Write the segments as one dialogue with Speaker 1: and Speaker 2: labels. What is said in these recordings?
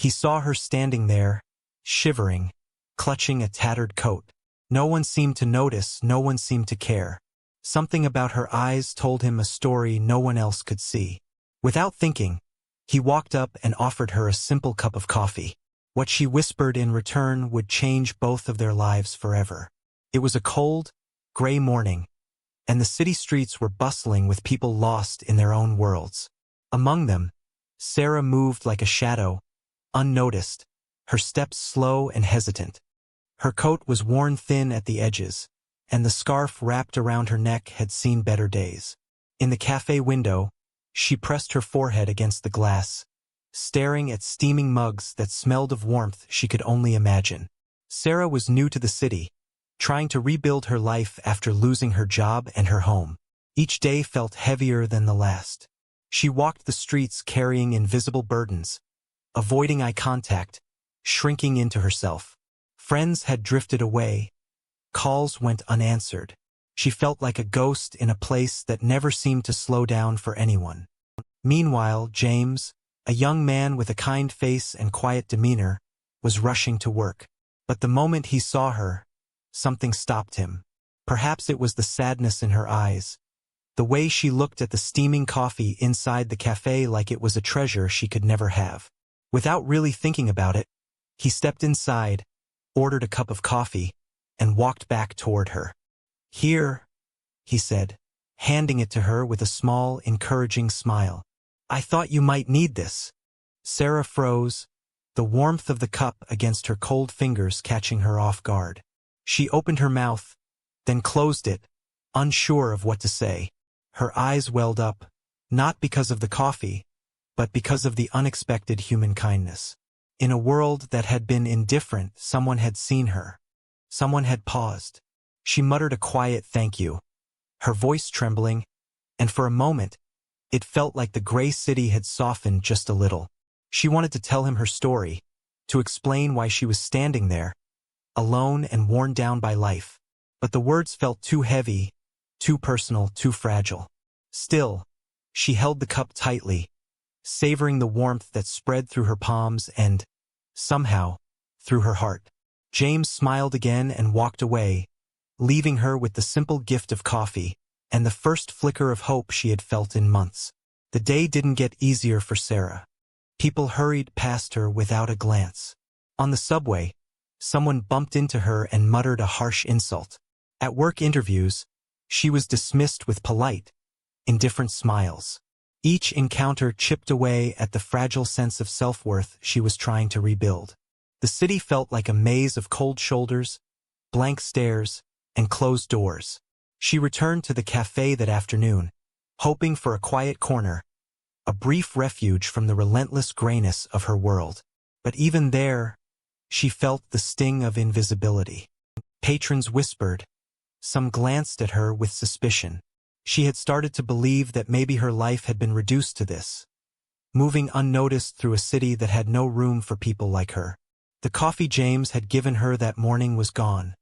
Speaker 1: He saw her standing there, shivering, clutching a tattered coat. No one seemed to notice, no one seemed to care. Something about her eyes told him a story no one else could see. Without thinking, he walked up and offered her a simple cup of coffee. What she whispered in return would change both of their lives forever. It was a cold, gray morning, and the city streets were bustling with people lost in their own worlds. Among them, Sarah moved like a shadow, unnoticed, her steps slow and hesitant. Her coat was worn thin at the edges, and the scarf wrapped around her neck had seen better days. In the cafe window, she pressed her forehead against the glass, staring at steaming mugs that smelled of warmth she could only imagine. Sarah was new to the city, trying to rebuild her life after losing her job and her home. Each day felt heavier than the last. She walked the streets carrying invisible burdens, avoiding eye contact, shrinking into herself. Friends had drifted away. Calls went unanswered. She felt like a ghost in a place that never seemed to slow down for anyone. Meanwhile, James, a young man with a kind face and quiet demeanor, was rushing to work. But the moment he saw her, something stopped him. Perhaps it was the sadness in her eyes, the way she looked at the steaming coffee inside the cafe like it was a treasure she could never have. Without really thinking about it, he stepped inside, ordered a cup of coffee, and walked back toward her. "Here," he said, handing it to her with a small, encouraging smile. "I thought you might need this." Sarah froze, the warmth of the cup against her cold fingers catching her off guard. She opened her mouth, then closed it, unsure of what to say. Her eyes welled up, not because of the coffee, but because of the unexpected human kindness. In a world that had been indifferent, someone had seen her. Someone had paused. She muttered a quiet thank you, her voice trembling, and for a moment, it felt like the gray city had softened just a little. She wanted to tell him her story, to explain why she was standing there, alone and worn down by life. But the words felt too heavy, too personal, too fragile. Still, she held the cup tightly, savoring the warmth that spread through her palms and, somehow, through her heart. James smiled again and walked away, leaving her with the simple gift of coffee and the first flicker of hope she had felt in months. The day didn't get easier for Sarah. People hurried past her without a glance. On the subway, someone bumped into her and muttered a harsh insult. At work interviews, she was dismissed with polite, indifferent smiles. Each encounter chipped away at the fragile sense of self-worth she was trying to rebuild. The city felt like a maze of cold shoulders, blank stares, and closed doors. She returned to the cafe that afternoon, hoping for a quiet corner, a brief refuge from the relentless grayness of her world. But even there, she felt the sting of invisibility. Patrons whispered. Some glanced at her with suspicion. She had started to believe that maybe her life had been reduced to this, moving unnoticed through a city that had no room for people like her. The coffee James had given her that morning was gone,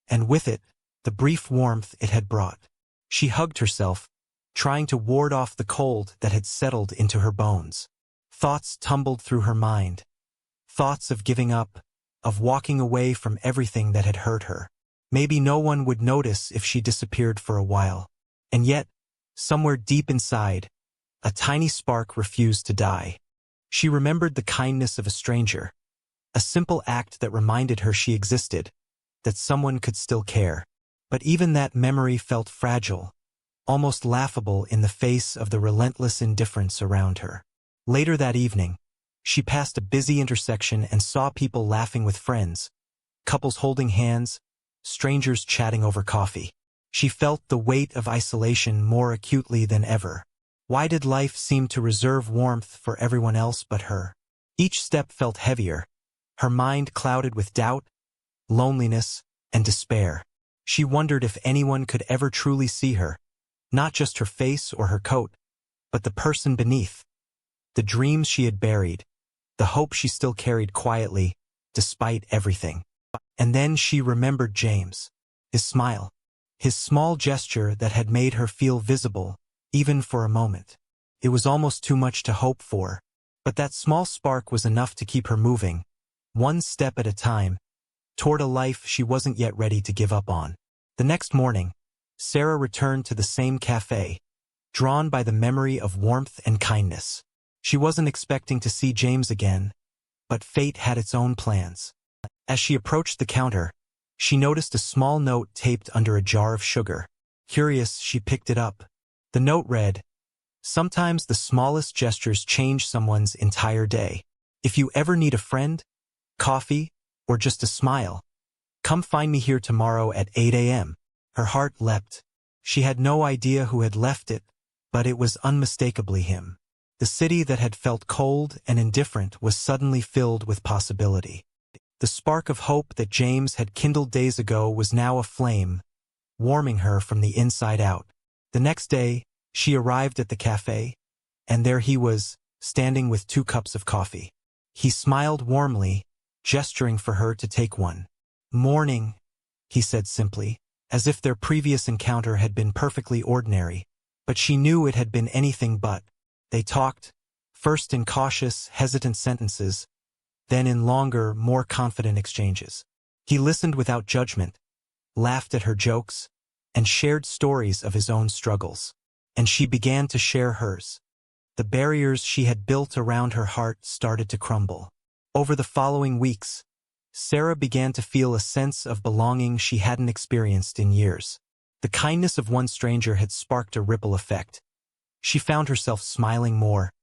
Speaker 1: and with it, the brief warmth it had brought. She hugged herself, trying to ward off the cold that had settled into her bones. Thoughts tumbled through her mind. Thoughts of giving up, of walking away from everything that had hurt her. Maybe no one would notice if she disappeared for a while. And yet, somewhere deep inside, a tiny spark refused to die. She remembered the kindness of a stranger, a simple act that reminded her she existed, that someone could still care. But even that memory felt fragile, almost laughable in the face of the relentless indifference around her. Later that evening, she passed a busy intersection and saw people laughing with friends, couples holding hands, strangers chatting over coffee. She felt the weight of isolation more acutely than ever. Why did life seem to reserve warmth for everyone else but her? Each step felt heavier, her mind clouded with doubt, loneliness, and despair. She wondered if anyone could ever truly see her, not just her face or her coat, but the person beneath, the dreams she had buried, the hope she still carried quietly, despite everything. And then she remembered James, his smile, his small gesture that had made her feel visible, even for a moment. It was almost too much to hope for, But that small spark was enough to keep her moving, one step at a time, toward a life she wasn't yet ready to give up on. The next morning, Sarah returned to the same cafe, drawn by the memory of warmth and kindness. She wasn't expecting to see James again, but fate had its own plans. As she approached the counter, she noticed a small note taped under a jar of sugar. Curious, she picked it up. The note read, "Sometimes the smallest gestures change someone's entire day. If you ever need a friend, coffee, or just a smile, come find me here tomorrow at 8 a.m. Her heart leapt. She had no idea who had left it, but it was unmistakably him. The city that had felt cold and indifferent was suddenly filled with possibility. The spark of hope that James had kindled days ago was now aflame, warming her from the inside out. The next day, she arrived at the cafe, and there he was, standing with 2 cups of coffee. He smiled warmly, gesturing for her to take one. "Morning," he said simply, as if their previous encounter had been perfectly ordinary, but she knew it had been anything but. They talked, first in cautious, hesitant sentences, then in longer, more confident exchanges. He listened without judgment, laughed at her jokes, and shared stories of his own struggles. And she began to share hers. The barriers she had built around her heart started to crumble. Over the following weeks, Sarah began to feel a sense of belonging she hadn't experienced in years. The kindness of one stranger had sparked a ripple effect. She found herself smiling more,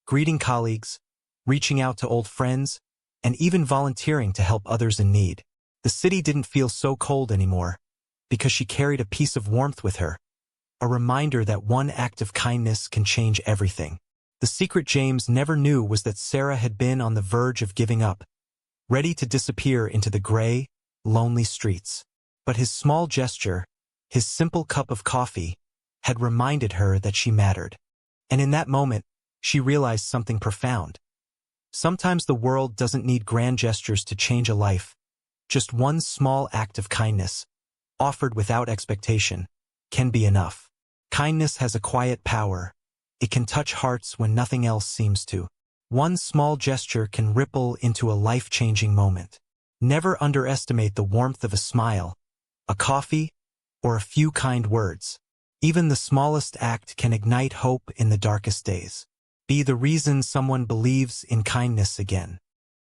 Speaker 1: greeting colleagues, reaching out to old friends, and even volunteering to help others in need. The city didn't feel so cold anymore, because she carried a piece of warmth with her, a reminder that one act of kindness can change everything. The secret James never knew was that Sarah had been on the verge of giving up, ready to disappear into the gray, lonely streets. But his small gesture, his simple cup of coffee, had reminded her that she mattered. And in that moment, she realized something profound. Sometimes the world doesn't need grand gestures to change a life. Just one small act of kindness, offered without expectation, can be enough. Kindness has a quiet power. It can touch hearts when nothing else seems to. One small gesture can ripple into a life-changing moment. Never underestimate the warmth of a smile, a coffee, or a few kind words. Even the smallest act can ignite hope in the darkest days. Be the reason someone believes in kindness again.